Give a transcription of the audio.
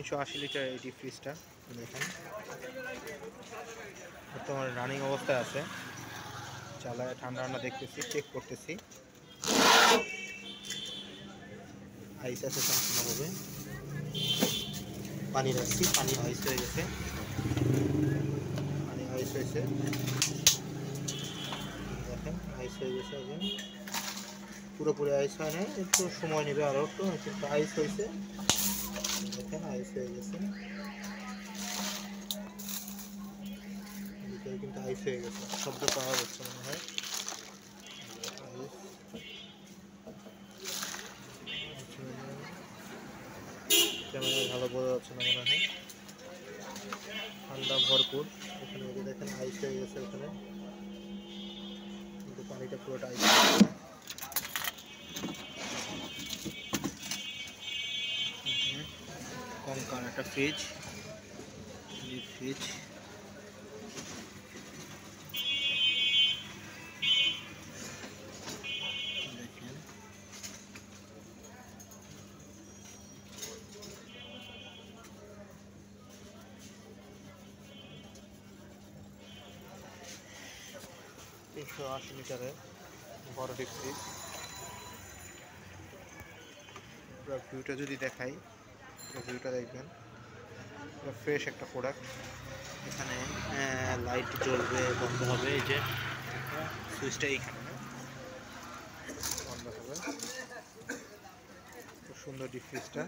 380 litre এই deep ফ্রিজটা দেখেন বর্তমানে রানিং অবস্থায় আছে। চালায় ঠান্ডা ঠান্ডা দেখতেছি, চেক করতেছি। আইস আছে সম্পূর্ণভাবে। পানি রাখছি, পানি আইস হয়ে গেছে, পানি আইস হয়েছে দেখেন, আইস হয়ে গেছে। এখন পুরোপুরি আইস হয় না, একটু সময় নেবে আরও একটু, কিন্তু আইস হয়েছে দেখেন, আইস হয়ে গেছে। কিন্তু আইস হয়ে গেছে, শব্দ পাওয়া যাচ্ছে মনে হয়। ক্যামেরা ভালো বোঝা যাচ্ছে না মনে হয়, ঠান্ডা ভরপুর। এখানে দেখেন আইস হয়ে গেছে ওখানে, কিন্তু পানিটা পুরোটা আইস হয়ে গেছে। কঙ্কার একটা ফ্রিজ, ডিপ ফ্রিজ। দেখেন তিনশো 80 লিটারের বড় ডিপ ফ্রিজ। পুরো ভিউটা যদি দেখাই, পুরো ভিউটা দেখবেন, পুরো ফ্রেশ একটা প্রোডাক্ট। এখানে লাইট জ্বলবে, বন্ধ হবে, এই যে সুইচটা এইখানে বন্ধ হবে। খুব সুন্দর ডিপ ফ্রিজটা।